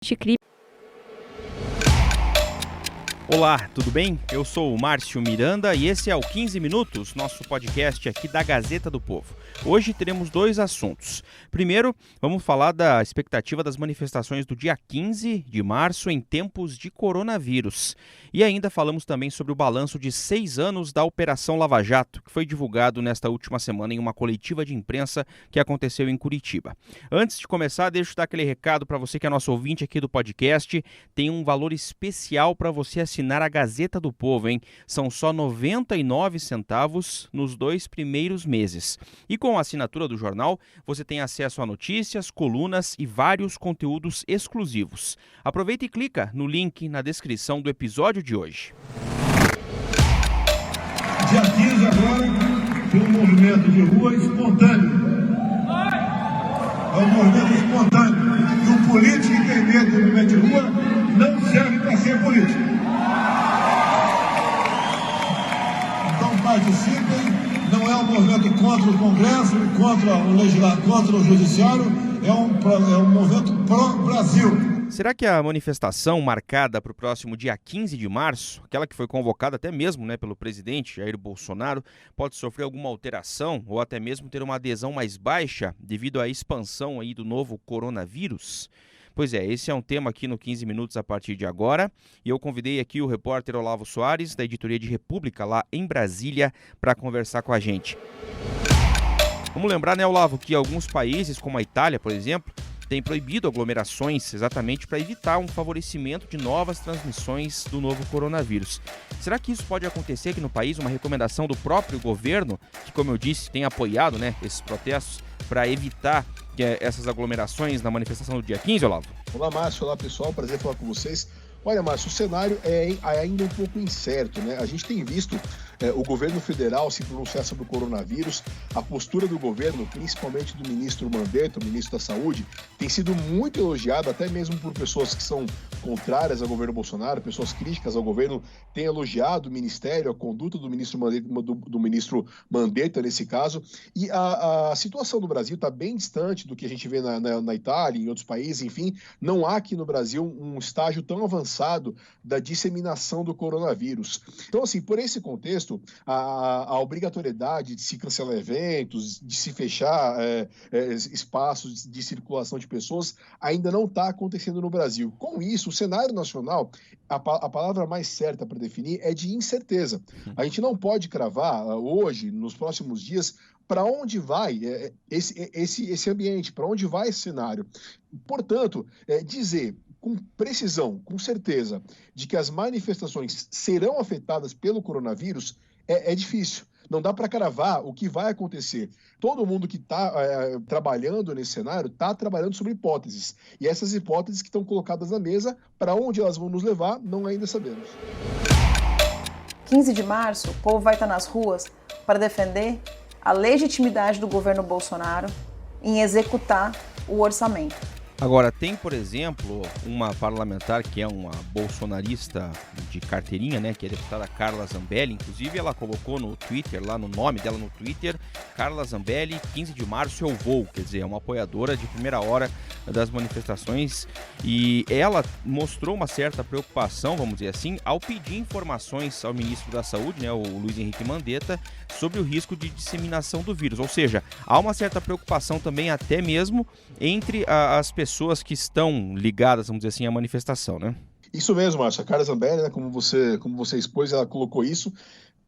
Crime. Olá, tudo bem? Eu sou o Márcio Miranda e esse é o 15 Minutos, nosso podcast aqui da Gazeta do Povo. Hoje teremos dois assuntos. Primeiro, vamos falar da expectativa das manifestações do dia 15 de março em tempos de coronavírus. E ainda falamos também sobre o balanço de 6 anos da Operação Lava Jato, que foi divulgado nesta última semana em uma coletiva de imprensa que aconteceu em Curitiba. Antes de começar, deixa eu dar aquele recado para você que é nosso ouvinte aqui do podcast. Tem um valor especial para você assinar a Gazeta do Povo, hein? São só 99 centavos nos 2 primeiros meses. E com a assinatura do jornal, você tem acesso a notícias, colunas e vários conteúdos exclusivos. Aproveita e clica no link na descrição do episódio de hoje. Dia 15 agora tem um movimento de rua espontâneo. É um movimento espontâneo. E o político que tem medo do movimento de rua não serve para ser político. Então participem. Não é um movimento contra o Congresso, contra o Judiciário, é um movimento pró-Brasil. Será que a manifestação marcada para o próximo dia 15 de março, aquela que foi convocada até mesmo pelo presidente Jair Bolsonaro, pode sofrer alguma alteração ou até mesmo ter uma adesão mais baixa devido à expansão aí do novo coronavírus? Pois é, esse é um tema aqui no 15 Minutos a partir de agora, e eu convidei aqui o repórter Olavo Soares, da editoria de República, lá em Brasília, para conversar com a gente. Vamos lembrar, Olavo, que alguns países, como a Itália, por exemplo, têm proibido aglomerações exatamente para evitar um favorecimento de novas transmissões do novo coronavírus. Será que isso pode acontecer aqui no país, uma recomendação do próprio governo, que, como eu disse, tem apoiado esses protestos para evitar essas aglomerações na manifestação do dia 15, Olavo? Olá, Márcio. Olá, pessoal. Prazer falar com vocês. Olha, Márcio, o cenário é ainda um pouco incerto, A gente tem visto o governo federal se pronunciar sobre o coronavírus. A postura do governo, principalmente do ministro Mandetta, o ministro da Saúde, tem sido muito elogiada, até mesmo por pessoas que são contrárias ao governo Bolsonaro, pessoas críticas ao governo, têm elogiado o ministério, a conduta do ministro Mandetta nesse caso. E a situação do Brasil está bem distante do que a gente vê na Itália, em outros países, enfim. Não há aqui no Brasil um estágio tão avançado da disseminação do coronavírus. Então, assim, por esse contexto, a obrigatoriedade de se cancelar eventos, de se fechar espaços de circulação de pessoas, ainda não está acontecendo no Brasil. Com isso, o cenário nacional, a palavra mais certa para definir é de incerteza. A gente não pode cravar hoje, nos próximos dias, para onde vai esse ambiente, para onde vai esse cenário. Portanto, dizer com precisão, com certeza, de que as manifestações serão afetadas pelo coronavírus é difícil. Não dá para cravar o que vai acontecer. Todo mundo que está trabalhando nesse cenário está trabalhando sobre hipóteses. E essas hipóteses que estão colocadas na mesa, para onde elas vão nos levar, não ainda sabemos. 15 de março, o povo vai estar nas ruas para defender a legitimidade do governo Bolsonaro em executar o orçamento. Agora, tem, por exemplo, uma parlamentar que é uma bolsonarista de carteirinha, que é a deputada Carla Zambelli. Inclusive, ela colocou no Twitter, lá no nome dela no Twitter, Carla Zambelli, 15 de março eu vou. Quer dizer, é uma apoiadora de primeira hora das manifestações. E ela mostrou uma certa preocupação, vamos dizer assim, ao pedir informações ao ministro da Saúde, o Luiz Henrique Mandetta, sobre o risco de disseminação do vírus. Ou seja, há uma certa preocupação também até mesmo entre as pessoas que estão ligadas, vamos dizer assim, à manifestação, Isso mesmo, Márcio. A Carla Zambelli, como você expôs, ela colocou isso.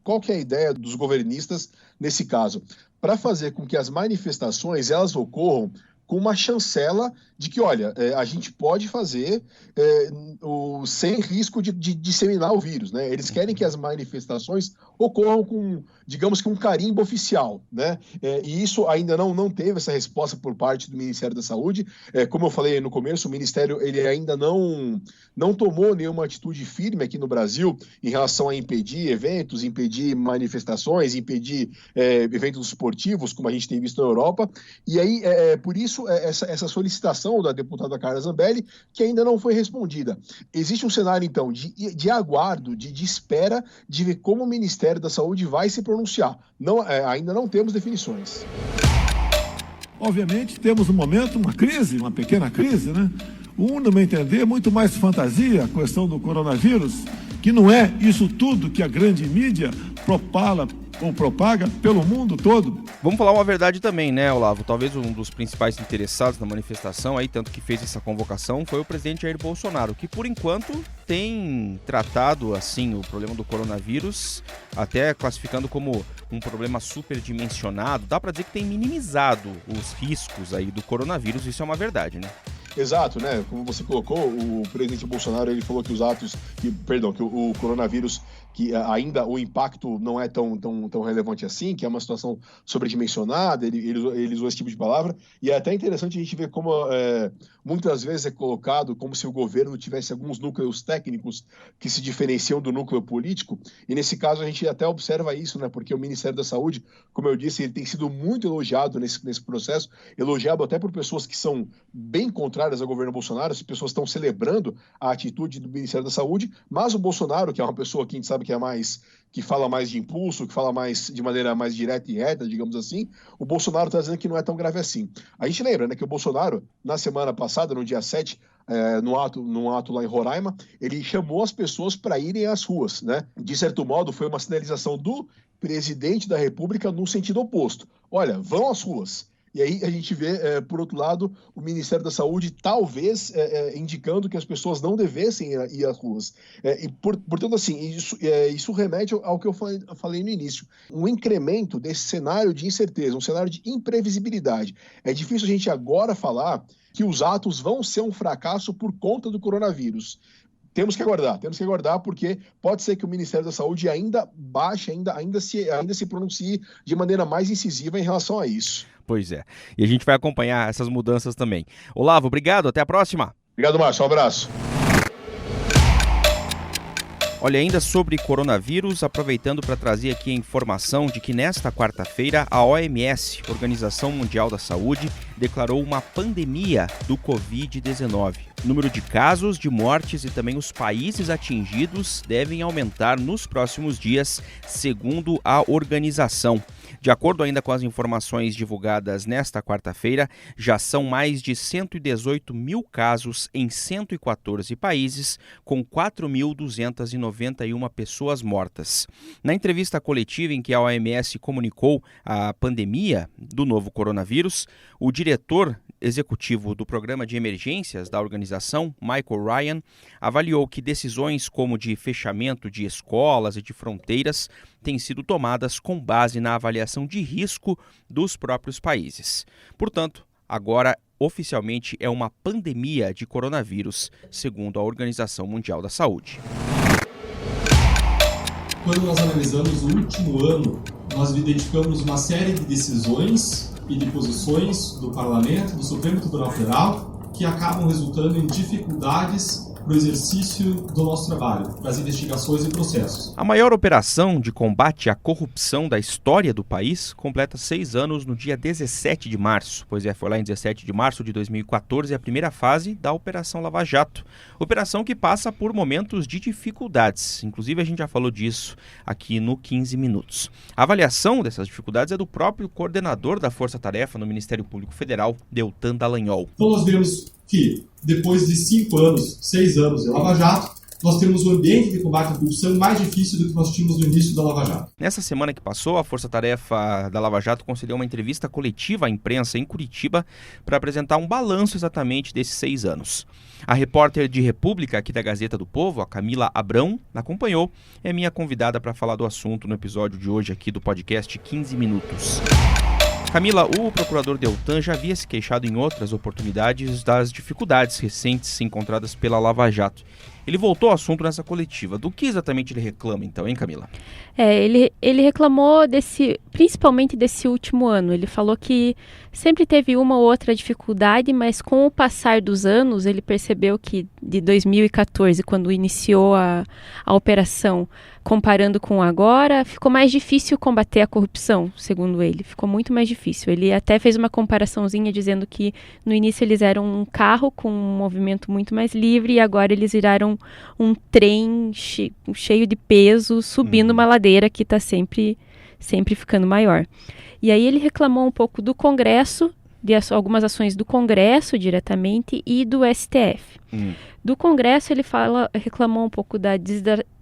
Qual que é a ideia dos governistas nesse caso? Para fazer com que as manifestações elas ocorram com uma chancela de que, olha, a gente pode fazer sem risco de disseminar o vírus, Eles querem que as manifestações ocorram com, digamos que um carimbo oficial, E isso ainda não teve essa resposta por parte do Ministério da Saúde. Como eu falei no começo, o Ministério ele ainda não tomou nenhuma atitude firme aqui no Brasil em relação a impedir eventos, impedir manifestações, impedir eventos esportivos, como a gente tem visto na Europa. E aí, por isso, essa solicitação da deputada Carla Zambelli, que ainda não foi respondida. Existe um cenário, então, de aguardo, de espera, de ver como o Ministério da Saúde vai se pronunciar. Ainda não temos definições. Obviamente, temos no momento uma crise, uma pequena crise, no meu entender, é muito mais fantasia a questão do coronavírus, que não é isso tudo que a grande mídia propala ou propaga pelo mundo todo. Vamos falar uma verdade também, né, Olavo? Talvez um dos principais interessados na manifestação, aí, tanto que fez essa convocação, foi o presidente Jair Bolsonaro, que por enquanto tem tratado assim o problema do coronavírus, até classificando como um problema superdimensionado. Dá para dizer que tem minimizado os riscos aí do coronavírus, isso é uma verdade, né? Exato, né? Como você colocou, o presidente Bolsonaro, ele falou que que o coronavírus, que ainda o impacto não é tão relevante assim, que é uma situação sobredimensionada, ele usou esse tipo de palavra, e é até interessante a gente ver como muitas vezes é colocado como se o governo tivesse alguns núcleos técnicos que se diferenciam do núcleo político, e nesse caso a gente até observa isso, né? Porque o Ministério da Saúde, como eu disse, ele tem sido muito elogiado nesse processo, elogiado até por pessoas que são bem contrárias ao governo Bolsonaro. As pessoas estão celebrando a atitude do Ministério da Saúde, mas o Bolsonaro, que é uma pessoa que a gente sabe que fala mais de impulso, que fala mais de maneira mais direta e reta, digamos assim, o Bolsonaro está dizendo que não é tão grave assim. A gente lembra, né, que o Bolsonaro, na semana passada, no dia 7, num ato lá em Roraima, ele chamou as pessoas para irem às ruas, né? De certo modo, foi uma sinalização do presidente da República no sentido oposto. Olha, vão às ruas. E aí a gente vê, por outro lado, o Ministério da Saúde talvez indicando que as pessoas não devessem ir às ruas. Portanto, assim, isso remete ao que eu falei no início. Um incremento desse cenário de incerteza, um cenário de imprevisibilidade. É difícil a gente agora falar que os atos vão ser um fracasso por conta do coronavírus. Temos que aguardar, porque pode ser que o Ministério da Saúde ainda baixe, ainda se pronuncie de maneira mais incisiva em relação a isso. Pois é. E a gente vai acompanhar essas mudanças também. Olavo, obrigado. Até a próxima. Obrigado, Márcio. Um abraço. Olha, ainda sobre coronavírus, aproveitando para trazer aqui a informação de que nesta quarta-feira a OMS, Organização Mundial da Saúde, declarou uma pandemia do Covid-19. O número de casos, de mortes e também os países atingidos devem aumentar nos próximos dias, segundo a organização. De acordo ainda com as informações divulgadas nesta quarta-feira, já são mais de 118 mil casos em 114 países, com 4.291 pessoas mortas. Na entrevista coletiva em que a OMS comunicou a pandemia do novo coronavírus, o diretor executivo do Programa de Emergências da organização, Michael Ryan, avaliou que decisões como de fechamento de escolas e de fronteiras têm sido tomadas com base na avaliação de risco dos próprios países. Portanto, agora oficialmente é uma pandemia de coronavírus, segundo a Organização Mundial da Saúde. Quando nós analisamos o último ano, nós identificamos uma série de decisões e de posições do Parlamento, do Supremo Tribunal Federal, que acabam resultando em dificuldades para o exercício do nosso trabalho, das investigações e processos. A maior operação de combate à corrupção da história do país completa 6 anos no dia 17 de março. Pois é, foi lá em 17 de março de 2014 a primeira fase da Operação Lava Jato. Operação que passa por momentos de dificuldades. Inclusive a gente já falou disso aqui no 15 Minutos. A avaliação dessas dificuldades é do próprio coordenador da Força Tarefa no Ministério Público Federal, Deltan Dallagnol. Então nós vemos que depois de 6 anos de Lava Jato, nós temos um ambiente de combate à corrupção mais difícil do que nós tínhamos no início da Lava Jato. Nessa semana que passou, a Força Tarefa da Lava Jato concedeu uma entrevista coletiva à imprensa em Curitiba para apresentar um balanço exatamente desses 6 anos. A repórter de República aqui da Gazeta do Povo, a Camila Abrão, acompanhou, é minha convidada para falar do assunto no episódio de hoje aqui do podcast 15 Minutos. Camila, o procurador Deltan já havia se queixado em outras oportunidades das dificuldades recentes encontradas pela Lava Jato. Ele voltou ao assunto nessa coletiva. Do que exatamente ele reclama, então, hein, Camila? Ele reclamou principalmente desse último ano. Ele falou que sempre teve uma ou outra dificuldade, mas com o passar dos anos, ele percebeu que de 2014, quando iniciou a operação, comparando com agora, ficou mais difícil combater a corrupção, segundo ele. Ficou muito mais difícil. Ele até fez uma comparaçãozinha dizendo que no início eles eram um carro com um movimento muito mais livre e agora eles viraram um trem cheio de peso subindo uma ladeira que está sempre ficando maior. E aí ele reclamou um pouco do Congresso algumas ações do Congresso diretamente e do STF. Do Congresso ele reclamou um pouco da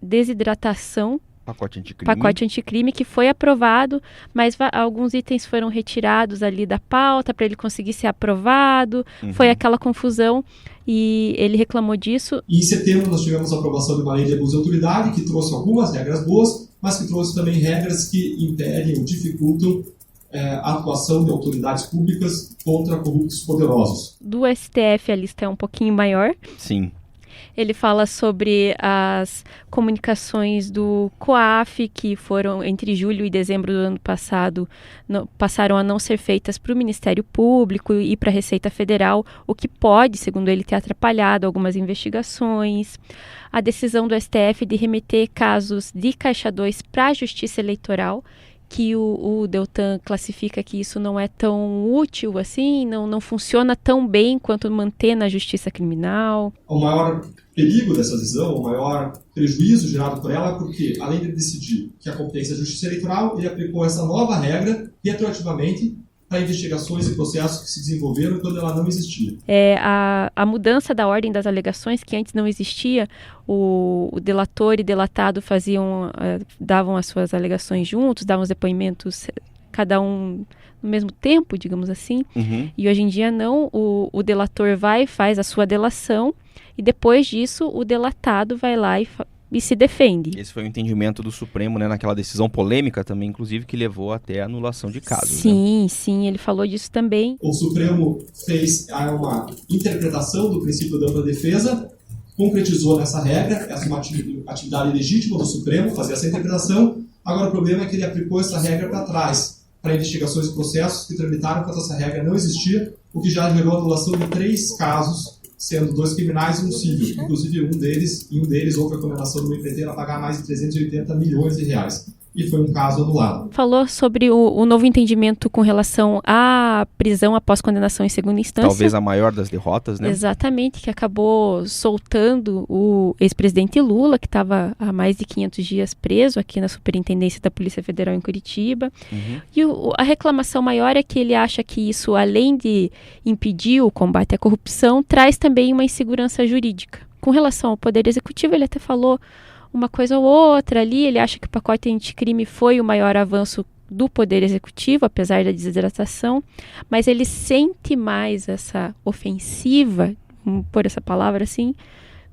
desidratação, pacote anticrime, que foi aprovado, mas alguns itens foram retirados ali da pauta para ele conseguir ser aprovado. Foi aquela confusão e ele reclamou disso. E em setembro nós tivemos a aprovação de uma lei de abuso de autoridade que trouxe algumas regras boas, mas que trouxe também regras que impedem ou dificultam a atuação de autoridades públicas contra corruptos poderosos. Do STF a lista é um pouquinho maior. Sim. Ele fala sobre as comunicações do COAF, que foram entre julho e dezembro do ano passado, passaram a não ser feitas para o Ministério Público e para a Receita Federal, o que pode, segundo ele, ter atrapalhado algumas investigações. A decisão do STF de remeter casos de Caixa 2 para a Justiça Eleitoral, que o Deltan classifica que isso não é tão útil assim, não funciona tão bem quanto manter na justiça criminal. O maior perigo dessa decisão, o maior prejuízo gerado por ela é porque, além de decidir que a competência é a justiça eleitoral, ele aplicou essa nova regra retroativamente para investigações e processos que se desenvolveram quando ela não existia. A mudança da ordem das alegações, que antes não existia, o delator e delatado davam as suas alegações juntos, davam os depoimentos, cada um no mesmo tempo, digamos assim. E hoje em dia não, o delator faz a sua delação e depois disso o delatado vai lá e se defende. Esse foi o entendimento do Supremo, né, naquela decisão polêmica também, inclusive, que levou até a anulação de casos. Sim, ele falou disso também. O Supremo fez uma interpretação do princípio da ampla defesa, concretizou nessa regra, essa é uma atividade legítima do Supremo, fazer essa interpretação. Agora o problema é que ele aplicou essa regra para trás, para investigações e processos que tramitaram quando essa regra não existia, o que já gerou a anulação de 3 casos, sendo 2 criminais e um civil. Inclusive, um deles houve a condenação de uma empreiteira a pagar mais de 380 milhões de reais. E foi um caso anulado. Falou sobre o novo entendimento com relação à prisão após condenação em segunda instância. Talvez a maior das derrotas, né? Exatamente, que acabou soltando o ex-presidente Lula, que estava há mais de 500 dias preso aqui na Superintendência da Polícia Federal em Curitiba. E a reclamação maior é que ele acha que isso, além de impedir o combate à corrupção, traz também uma insegurança jurídica. Com relação ao Poder Executivo, ele até falou uma coisa ou outra ali, ele acha que o pacote anticrime foi o maior avanço do Poder Executivo, apesar da desidratação, mas ele sente mais essa ofensiva, vamos pôr essa palavra assim,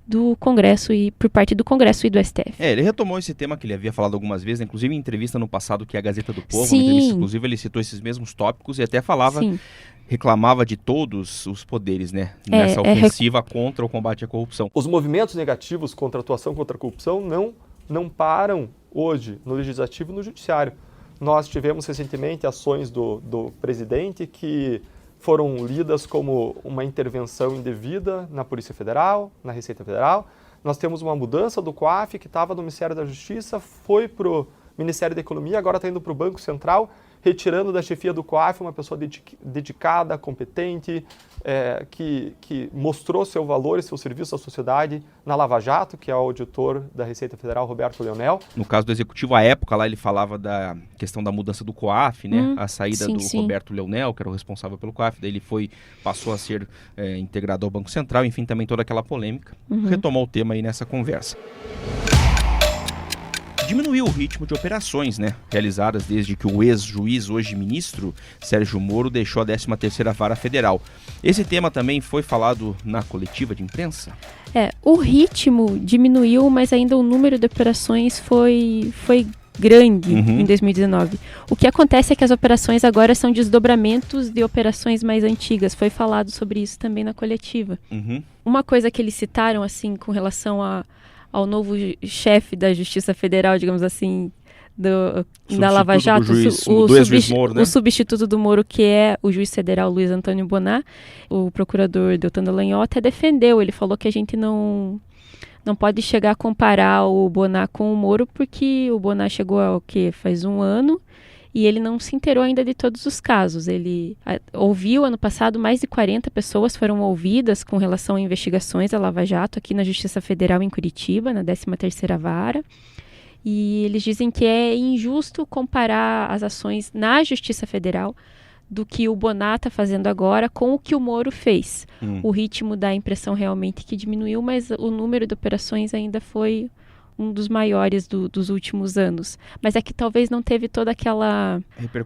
do Congresso e por parte do Congresso e do STF. Ele retomou esse tema que ele havia falado algumas vezes, inclusive em entrevista no passado que é a Gazeta do Povo, Sim. uma entrevista exclusiva, ele citou esses mesmos tópicos e até falava, reclamava de todos os poderes, né, nessa ofensiva contra o combate à corrupção. Os movimentos negativos contra a atuação contra a corrupção não param hoje no Legislativo e no Judiciário. Nós tivemos recentemente ações do presidente que foram lidas como uma intervenção indevida na Polícia Federal, na Receita Federal. Nós temos uma mudança do COAF, que estava no Ministério da Justiça, foi para o Ministério da Economia, agora está indo para o Banco Central, retirando da chefia do COAF uma pessoa dedicada, competente, que mostrou seu valor e seu serviço à sociedade na Lava Jato, que é o auditor da Receita Federal, Roberto Leonel. No caso do Executivo, à época, lá ele falava da questão da mudança do COAF, né? A saída do Roberto Leonel, que era o responsável pelo COAF, daí ele passou a ser integrador ao Banco Central, enfim, também toda aquela polêmica. Retomou o tema aí nessa conversa. Diminuiu o ritmo de operações, né, realizadas desde que o ex-juiz, hoje ministro, Sérgio Moro, deixou a 13ª Vara Federal. Esse tema também foi falado na coletiva de imprensa? O ritmo diminuiu, mas ainda o número de operações foi grande em 2019. O que acontece é que as operações agora são desdobramentos de operações mais antigas. Foi falado sobre isso também na coletiva. Uma coisa que eles citaram, assim, com relação ao novo chefe da Justiça Federal, digamos assim, da Lava Jato, o substituto do Moro, que é o juiz federal Luiz Antônio Bonar, o procurador Deltan Dallagnol até defendeu. Ele falou que a gente não pode chegar a comparar o Bonar com o Moro, porque o Bonar chegou faz 1 ano, e ele não se inteirou ainda de todos os casos. Ele ouviu, ano passado, mais de 40 pessoas foram ouvidas com relação a investigações da Lava Jato aqui na Justiça Federal em Curitiba, na 13ª Vara. E eles dizem que é injusto comparar as ações na Justiça Federal do que o Bonar está fazendo agora com o que o Moro fez. O ritmo dá a impressão realmente que diminuiu, mas o número de operações ainda foi um dos maiores dos últimos anos. Mas é que talvez não teve toda aquela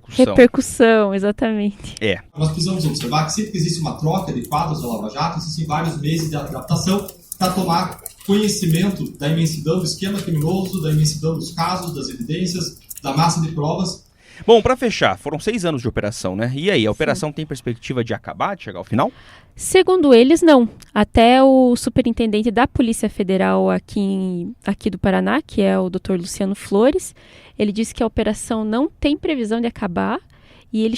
repercussão, exatamente. Nós precisamos observar que sempre que existe uma troca de quadros da Lava Jato, existem vários meses de adaptação para tomar conhecimento da imensidão do esquema criminoso, da imensidão dos casos, das evidências, da massa de provas. Bom, para fechar, foram 6 anos de operação, né? E aí, a operação tem perspectiva de acabar, de chegar ao final? Segundo eles, não. Até o superintendente da Polícia Federal aqui do Paraná, que é o Dr. Luciano Flores, ele disse que a operação não tem previsão de acabar e ele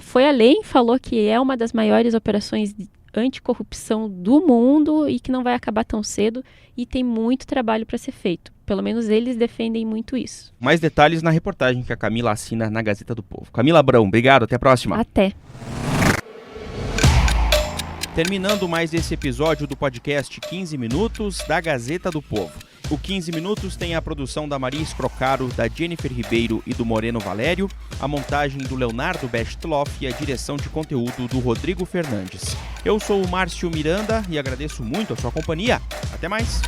foi além, falou que é uma das maiores operações de anticorrupção do mundo e que não vai acabar tão cedo e tem muito trabalho para ser feito. Pelo menos eles defendem muito isso. Mais detalhes na reportagem que a Camila assina na Gazeta do Povo. Camila Abrão, obrigado, até a próxima. Até. Terminando mais esse episódio do podcast 15 Minutos da Gazeta do Povo. O 15 Minutos tem a produção da Maria Escrocaro, da Jennifer Ribeiro e do Moreno Valério, a montagem do Leonardo Bestloff e a direção de conteúdo do Rodrigo Fernandes. Eu sou o Márcio Miranda e agradeço muito a sua companhia. Até mais!